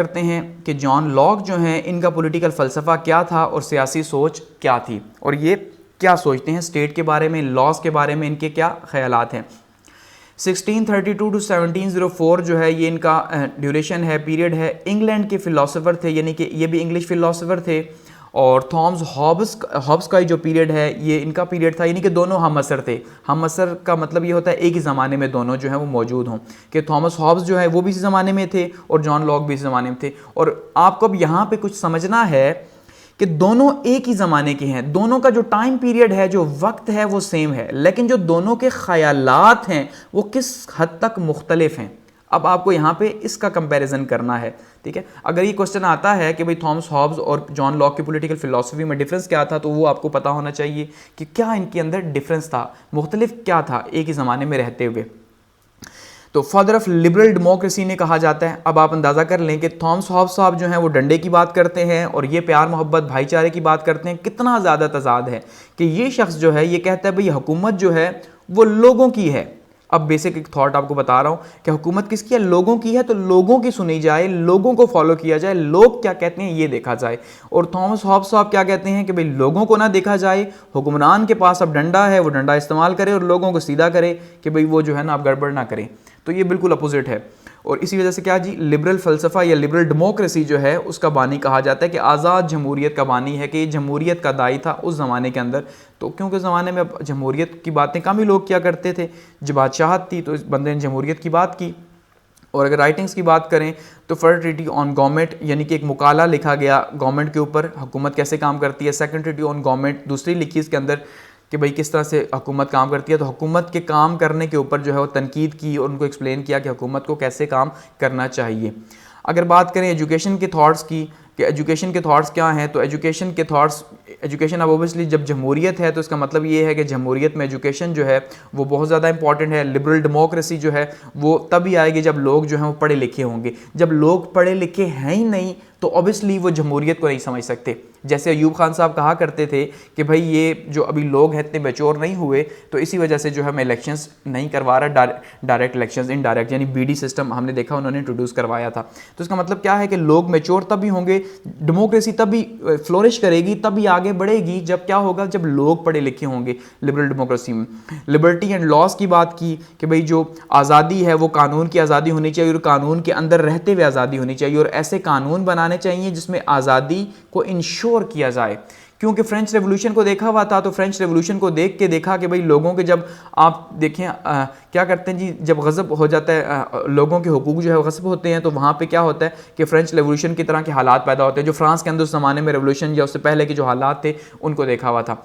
करते हैं कि जॉन लॉक जो हैं इनका पॉलिटिकल फ़लसफ़ा क्या था और सियासी सोच क्या थी और ये क्या सोचते हैं स्टेट के बारे में, लॉज के बारे में इनके क्या ख़यालात हैं। 1632 टू 1704 जो है ये इनका ड्यूरेशन है, पीरियड है। इंग्लैंड के फ़िलासफ़र थे, यानी कि ये भी इंग्लिश फ़िलासफ़र थे। और थॉमस हॉब्स का जो पीरियड है ये इनका पीरियड था, यानी कि दोनों हम असर थे। हम असर का मतलब ये होता है एक ही ज़माने में दोनों जो है वो मौजूद हों, कि थॉमस हॉब्स जो है वो भी इसी ज़माने में थे और जॉन लॉक भी इसी ज़माने में थे। और आपको अब यहाँ पे कुछ समझना है कि दोनों एक ही ज़माने के हैं, दोनों का जो टाइम पीरियड है, जो वक्त है वो सेम है, लेकिन जो दोनों के ख़यालात हैं वो किस हद तक मुख्तलिफ हैं। अब आपको यहाँ पे इसका कंपैरिजन करना है, ठीक है। अगर ये क्वेश्चन आता है कि भाई थॉमस हॉब्स और जॉन लॉक की पॉलिटिकल फिलॉसफी में डिफरेंस क्या था, तो वो आपको पता होना चाहिए कि क्या इनके अंदर डिफरेंस था, मुख्तलिफ क्या था एक ही ज़माने में रहते हुए। तो फादर ऑफ लिबरल डेमोक्रेसी ने कहा जाता है। अब आप अंदाज़ा कर लें कि थॉमस हॉब्स साहब जो हैं वो डंडे की बात करते हैं और ये प्यार मोहब्बत भाईचारे की बात करते हैं। कितना ज़्यादा तजाद है कि ये शख्स जो है ये कहता है भाई हुकूमत जो है वो लोगों की है। अब बेसिक एक थॉट आपको बता रहा हूँ कि हुकूमत किसकी है, लोगों की है, तो लोगों की सुनी जाए, लोगों को फॉलो किया जाए, लोग क्या कहते हैं ये देखा जाए। और थॉमस हॉब्स साहब क्या कहते हैं कि भाई लोगों को ना देखा जाए, हुक्मरान के पास अब डंडा है वो डंडा इस्तेमाल करे और लोगों को सीधा करे कि भाई वो जो है ना आप गड़बड़ ना करें। तो ये बिल्कुल अपोजिट है। और इसी वजह से क्या जी, लिबरल फ़लसफ़ा या लिबरल डेमोक्रेसी जो है उसका बानी कहा जाता है कि आज़ाद जमहूरियत का बानी है, कि ये जमहूरियत का दाई था उस ज़माने के अंदर। तो क्योंकि उस ज़माने में जमहूरियत की बातें कम ही लोग किया करते थे, जब बादशाहत थी तो इस बंदे ने जमहूरियत की बात की। और अगर राइटिंग्स की बात करें तो फर्स्ट ट्रीटी ऑन गवर्नमेंट, यानी कि एक मुकाला लिखा गया गवर्नमेंट के ऊपर, हुकूमत कैसे काम करती है। सेकंड ट्रीटी ऑन गवर्नमेंट दूसरी लिखी इसके अंदर कि भाई किस तरह से हुकूमत काम करती है। तो हुकूमत के काम करने के ऊपर जो है वो तनकीद की और उनको एक्सप्लेन किया कि हुकूमत को कैसे काम करना चाहिए। अगर बात करें एजुकेशन के थॉट्स की कि एजुकेशन के थॉट्स क्या हैं, तो एजुकेशन के थॉट्स, एजुकेशन अब ओबियसली जब जमहूरियत है तो इसका मतलब ये है कि जमहूरियत में एजुकेशन जो है वो बहुत ज़्यादा इंपॉर्टेंट है। लिबरल डेमोक्रेसी जो है वो तभी आएगी जब लोग जो हैं वो पढ़े लिखे होंगे। जब लोग पढ़े लिखे हैं ही नहीं तो ऑब्वियसली वो जमहूरियत को नहीं समझ सकते। जैसे अयूब खान साहब कहा करते थे कि भाई ये जो अभी लोग हैं इतने मैच्योर नहीं हुए, तो इसी वजह से जो है मैं इलेक्शंस नहीं करवा रहा, डायरेक्ट इलेक्शंस, इनडायरेक्ट यानी बीडी सिस्टम हमने देखा उन्होंने इंट्रोड्यूस करवाया था। तो इसका मतलब क्या है कि लोग मैच्योर तभी होंगे, डेमोक्रेसी तभी फ्लोरिश करेगी, तभी आगे बढ़ेगी जब क्या होगा, जब लोग पढ़े लिखे होंगे। लिबरल डेमोक्रेसी में लिबर्टी एंड लॉज की बात की कि भाई जो आज़ादी है वो कानून की आज़ादी होनी चाहिए और कानून के अंदर रहते हुए आज़ादी होनी चाहिए, और ऐसे कानून बनाने चाहिए जिसमें आज़ादी को इंश्योर किया जाए। क्योंकि फ्रेंच रेवोल्यूशन को देखा हुआ था, तो फ्रेंच रेवोल्यूशन को देख के देखा कि भाई लोगों के, जब आप देखें क्या करते हैं जी, जब गज़ब हो जाता है, लोगों के हुकूक जो है गज़ब होते हैं, तो वहाँ पे क्या होता है कि फ्रेंच रेवोल्यूशन की तरह के हालात पैदा होते हैं जो फ्रांस के अंदर उस ज़माने में रेवोल्यूशन या उससे पहले के जो हालात थे उनको देखा हुआ था।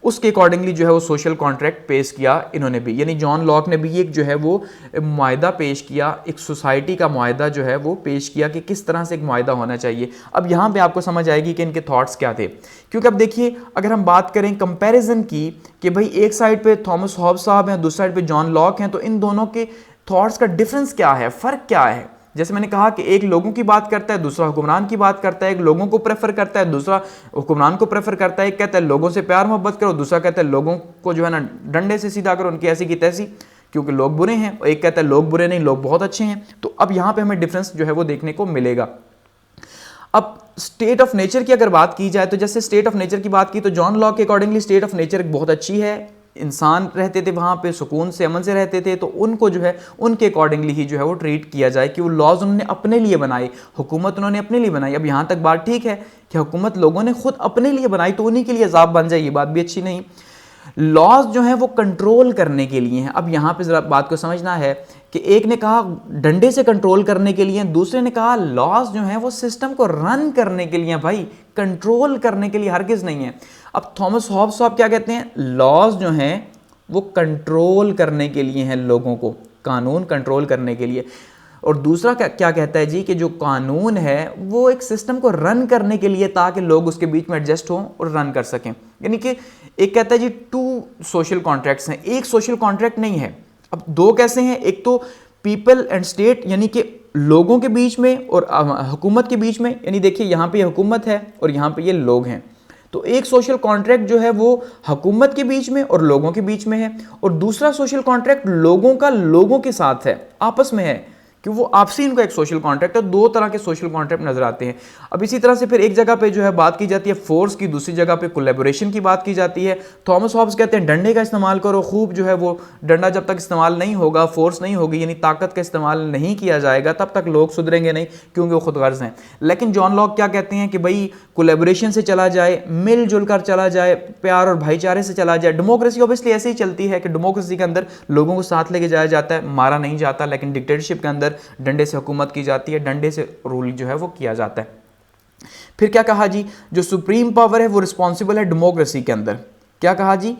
उसके अकॉर्डिंगली जो है वो सोशल कॉन्ट्रैक्ट पेश किया इन्होंने भी, यानी जॉन लॉक ने भी एक जो है वो मुआहदा पेश किया, एक सोसाइटी का मुआहदा जो है वो पेश किया कि किस तरह से एक मुआहदा होना चाहिए। अब यहाँ पे आपको समझ आएगी कि इनके थॉट्स क्या थे। क्योंकि अब देखिए अगर हम बात करें कंपैरिजन की कि भाई एक साइड पे थॉमस हॉब्स साहब हैं, दूसरी साइड पे जॉन लॉक हैं, तो इन दोनों के थॉट्स का डिफरेंस क्या है, फ़र्क क्या है। जैसे मैंने कहा कि एक लोगों की बात करता है, दूसरा हुक्मरान की बात करता है, एक लोगों को प्रेफर करता है, दूसरा हुक्मरान को प्रेफर करता है, एक कहता है लोगों से प्यार मोहब्बत करो, दूसरा कहता है लोगों को जो है ना डंडे से सीधा करो, उनकी ऐसी की तैसी, क्योंकि लोग बुरे हैं, और एक कहता है लोग बुरे नहीं, लोग बहुत अच्छे हैं। तो अब यहाँ पे हमें डिफरेंस जो है वो देखने को मिलेगा। अब स्टेट ऑफ नेचर की अगर बात की जाए, तो जैसे स्टेट ऑफ नेचर की बात की तो जॉन लॉक के अकॉर्डिंगली स्टेट ऑफ नेचर बहुत अच्छी है, इंसान रहते थे वहाँ पे, सुकून से अमन से रहते थे, तो उनको जो है उनके अकॉर्डिंगली ही जो है वो ट्रीट किया जाए कि वो लॉज उन्होंने अपने लिए बनाए, हुकूमत उन्होंने अपने लिए बनाई। अब यहाँ तक बात ठीक है कि हुकूमत लोगों ने खुद अपने लिए बनाई तो उन्हीं के लिए अजाब बन जाए, ये बात भी अच्छी नहीं। लॉज जो है वो कंट्रोल करने के लिए हैं। अब यहाँ पे ज़रा बात को समझना है कि एक ने कहा डंडे से कंट्रोल करने के लिए, दूसरे ने कहा लॉज जो है वो सिस्टम को रन करने के लिए, भाई कंट्रोल करने के लिए हरगिज़ नहीं है। अब थॉमस हॉब्स साहब क्या कहते हैं, लॉज जो हैं वो कंट्रोल करने के लिए हैं, लोगों को, कानून कंट्रोल करने के लिए। और दूसरा क्या कहता है जी कि जो कानून है वो एक सिस्टम को रन करने के लिए, ताकि लोग उसके बीच में एडजस्ट हों और रन कर सकें। यानी कि एक कहता है जी टू सोशल कॉन्ट्रैक्ट्स हैं, एक सोशल कॉन्ट्रैक्ट नहीं है। अब दो कैसे हैं, एक तो पीपल एंड स्टेट, यानी कि लोगों के बीच में और हुकूमत के बीच में, यानी देखिए यहाँ पे हुकूमत है और यहाँ पे ये लोग हैं। तो एक सोशल कॉन्ट्रैक्ट जो है वो हुकूमत के बीच में और लोगों के बीच में है, और दूसरा सोशल कॉन्ट्रैक्ट लोगों का लोगों के साथ है, आपस में है कि वो आपसी इनका एक सोशल कॉन्ट्रैक्ट है। दो तरह के सोशल कॉन्ट्रैक्ट नजर आते हैं। अब इसी तरह से फिर एक जगह पे जो है बात की जाती है फोर्स की, दूसरी जगह पे कोलैबोरेशन की बात की जाती है। थॉमस हॉब्स कहते हैं डंडे का इस्तेमाल करो खूब, जो है वो डंडा जब तक इस्तेमाल नहीं होगा, फोर्स नहीं होगी, यानी ताकत का इस्तेमाल नहीं किया जाएगा, तब तक लोग सुधरेंगे नहीं, क्योंकि वो खुद गर्ज हैं। लेकिन जॉन लॉक क्या कहते हैं कि भाई कोलैबोरेशन से चला जाए, मिलजुल कर चला जाए, प्यार और भाईचारे से चला जाए। डेमोक्रेसी ऑब्वियसली ऐसे ही चलती है कि डेमोक्रेसी के अंदर लोगों को साथ लेके जाया जाता है, मारा नहीं जाता। लेकिन डिक्टेटरशिप के अंदर डंडे से हुकूमत की जाती है, डंडे से रूल जो है वो किया जाता है। फिर क्या कहा जी, जो सुप्रीम पावर है वो रिस्पॉन्सिबल है डेमोक्रेसी के अंदर। क्या कहा जी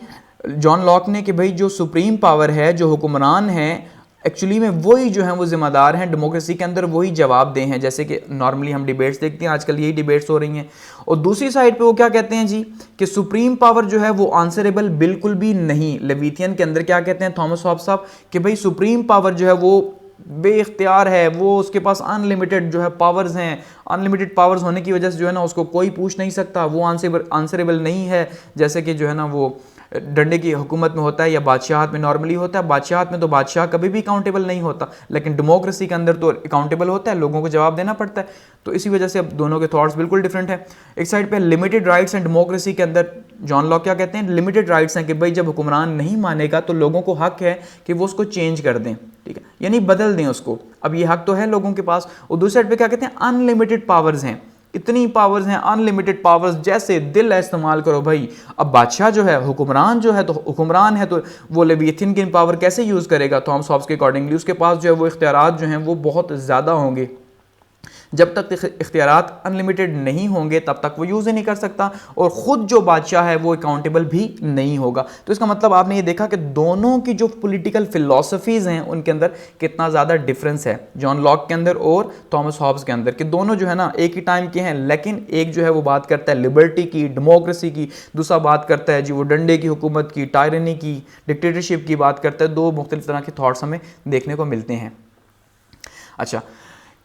जॉन लॉक ने कि भाई जो सुप्रीम पावर है, जो हुक्मरान है, एक्चुअली में वही जो है वो जिम्मेदार हैं डेमोक्रेसी के अंदर, वही जवाबदेह हैं। जैसे कि नॉर्मली हम डिबेट्स देखते हैं, आजकल यही डिबेट्स हो रही हैं। और दूसरी साइड पे वो क्या कहते हैं जी कि सुप्रीम पावर जो है वो आंसरेबल बिल्कुल भी नहीं। लेविथियन के अंदर क्या कहते हैं थॉमस हॉब्स साहब कि भाई सुप्रीम पावर जो है वो बेइख्तियार है, वो उसके पास अनलिमिटेड जो है पावर्स हैं। अनलिमिटेड पावर्स होने की वजह से जो है ना उसको कोई पूछ नहीं सकता, वो आंसरेबल नहीं है। जैसे कि जो है ना वो डंडे की हुकूमत में होता है या बादशाहत में नॉर्मली होता है। बादशाहत में तो बादशाह कभी भी अकाउंटेबल नहीं होता, लेकिन डेमोक्रेसी के अंदर तो अकाउंटेबल होता है, लोगों को जवाब देना पड़ता है। तो इसी वजह से अब दोनों के थॉट्स बिल्कुल डिफरेंट है। एक साइड पे लिमिटेड राइट्स एंड डेमोक्रेसी के अंदर जॉन लॉक क्या कहते हैं, लिमिटेड राइट्स हैं कि भाई जब हुक्मरान नहीं मानेगा तो लोगों को हक है कि वो उसको चेंज कर दें, ठीक है, यानी बदल दें उसको। अब ये हक तो है लोगों के पास। और दूसरी साइड पे क्या कहते हैं, अनलिमिटेड पावर्स हैं, इतनी पावर्स हैं, अनलिमिटेड पावर्स, जैसे दिल है इस्तेमाल करो भाई। अब बादशाह जो है, हुक्मरान जो है, तो हुक्मरान है तो वो लेविथिन की पावर कैसे यूज़ करेगा थॉमस हॉब्स के अकॉर्डिंगली? उसके पास जो है वो इख्तियारात जो हैं वो बहुत ज़्यादा होंगे। जब तक इख्तियारात अनलिमिटेड नहीं होंगे तब तक वो यूज़ ही नहीं कर सकता, और ख़ुद जो बादशाह है वो अकाउंटेबल भी नहीं होगा। तो इसका मतलब आपने ये देखा कि दोनों की जो पॉलिटिकल फ़िलासफ़ीज़ हैं उनके अंदर कितना ज़्यादा डिफरेंस है, जॉन लॉक के अंदर और थॉमस हॉब्स के अंदर, कि दोनों जो है ना एक ही टाइम के हैं। लेकिन एक जो है वो बात करता है लिबर्टी की, डेमोक्रेसी की, दूसरा बात करता है जी वो डंडे की हुकूमत की, टायरनी की, डिक्टेटरशिप की बात करता है। दो मुख्तलिफ तरह के थॉट्स हमें देखने को मिलते हैं। अच्छा,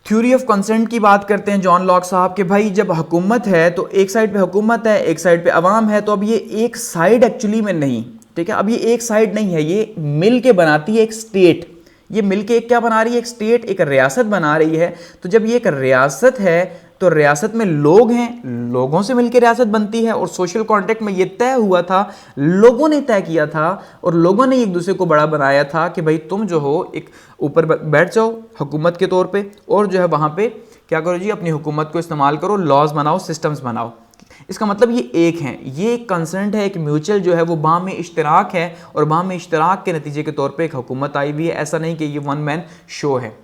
थ्योरी ऑफ कंसेंट की बात करते हैं जॉन लॉक साहब कि भाई जब हुकूमत है तो एक साइड पे हुकूमत है, एक साइड पे अवाम है। तो अब ये एक साइड एक्चुअली में नहीं, ठीक है, अब ये एक साइड नहीं है, ये मिल के बनाती है एक स्टेट। ये मिल के एक क्या बना रही है, एक स्टेट, एक रियासत बना रही है। तो जब ये एक रियासत है तो रियासत में लोग हैं, लोगों से मिलकर रियासत बनती है। और सोशल कॉन्ट्रैक्ट में ये तय हुआ था, लोगों ने तय किया था, और लोगों ने एक दूसरे को बड़ा बनाया था कि भाई तुम जो हो एक ऊपर बैठ जाओ हुकूमत के तौर पे, और जो है वहाँ पे क्या करो जी, अपनी हुकूमत को इस्तेमाल करो, लॉज बनाओ, सिस्टम्स बनाओ। इसका मतलब ये एक है, ये एक कंसेंट है, एक म्यूचुअल जो है वो बाहमी इश्तराक है, और बाहमी इश्तराक के नतीजे के तौर पे एक हुकूमत आई हुई है। ऐसा नहीं कि ये वन मैन शो है।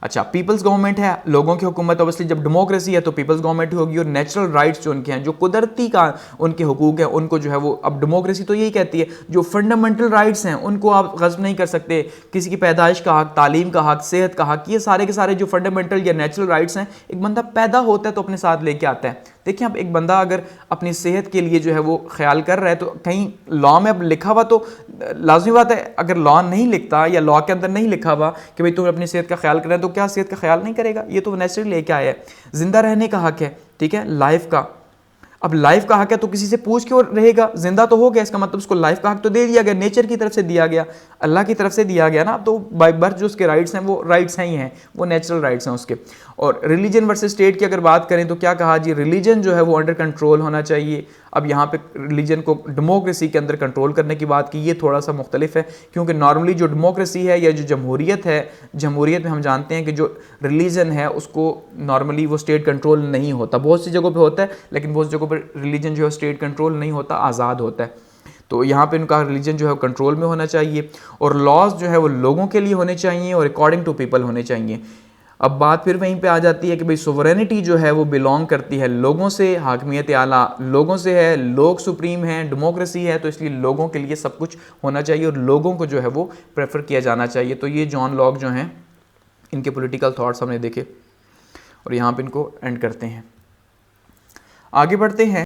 अच्छा, पीपल्स गवर्नमेंट है, लोगों की हुकूमत। ऑब्वियसली जब डेमोक्रेसी है तो पीपल्स गवर्नमेंट होगी, और नेचुरल राइट्स जो उनके हैं, जो कुदरती का उनके हुकूक हैं, उनको जो है वो, अब डेमोक्रेसी तो यही कहती है जो फंडामेंटल राइट्स हैं उनको आप गस्ब नहीं कर सकते। किसी की पैदाइश का हक, तालीम का हक, सेहत का हक, ये सारे के सारे जो फंडामेंटल या नेचुरल राइट्स हैं, एक बंदा पैदा होता है तो अपने साथ लेके आता है। देखिए, अब एक बंदा अगर अपनी सेहत के लिए जो है वो ख्याल कर रहा है तो कहीं लॉ में अब लिखा हुआ तो लाजमी बात है, अगर लॉ नहीं लिखता या लॉ के अंदर नहीं लिखा हुआ कि भाई तुम अपनी सेहत का ख्याल कर रहे हैं, तो क्या सेहत का ख्याल नहीं करेगा? ये तो नेचुरली लेके आया है। जिंदा रहने का हक है, ठीक है, लाइफ का। अब लाइफ का हक है तो किसी से पूछ के रहेगा, जिंदा तो हो गया, इसका मतलब उसको लाइफ का हक तो दे दिया गया, नेचर की तरफ से दिया गया, अल्लाह की तरफ से दिया गया ना। तो बाय बर्थ जो उसके राइट्स हैं वो राइट्स हैं ही हैं, वो नेचुरल राइट्स हैं उसके। और रिलीजन वर्सेस स्टेट की अगर बात करें तो क्या कहा जी, रिलीजन जो है वो अंडर कंट्रोल होना चाहिए। अब यहाँ पे रिलीजन को डेमोक्रेसी के अंदर कंट्रोल करने की बात की, ये थोड़ा सा मुख्तलिफ है, क्योंकि नॉर्मली जो डेमोक्रेसी है या जो जमहूरियत है, जमहूरियत में हम जानते हैं कि जो रिलीजन है उसको नॉर्मली वो स्टेट कंट्रोल नहीं होता। बहुत सी जगहों पे होता है, लेकिन बहुत सी जगहों पर रिलीजन जो है स्टेट कंट्रोल नहीं होता, आज़ाद होता है। तो यहाँ पे उनका रिलीजन जो है कंट्रोल में होना चाहिए, और लॉज जो है वो लोगों के लिए होने चाहिए और अकॉर्डिंग टू पीपल होने चाहिए। अब बात फिर वहीं पे आ जाती है कि भाई सोवरेनिटी जो है वो बिलोंग करती है लोगों से, हाकमियत आला लोगों से है, लोग सुप्रीम हैं, डेमोक्रेसी है, तो इसलिए लोगों के लिए सब कुछ होना चाहिए और लोगों को जो है वो प्रेफर किया जाना चाहिए। तो ये जॉन लॉक जो हैं, इनके पॉलिटिकल थॉट्स हमने देखे, और यहाँ पे इनको एंड करते हैं, आगे बढ़ते हैं।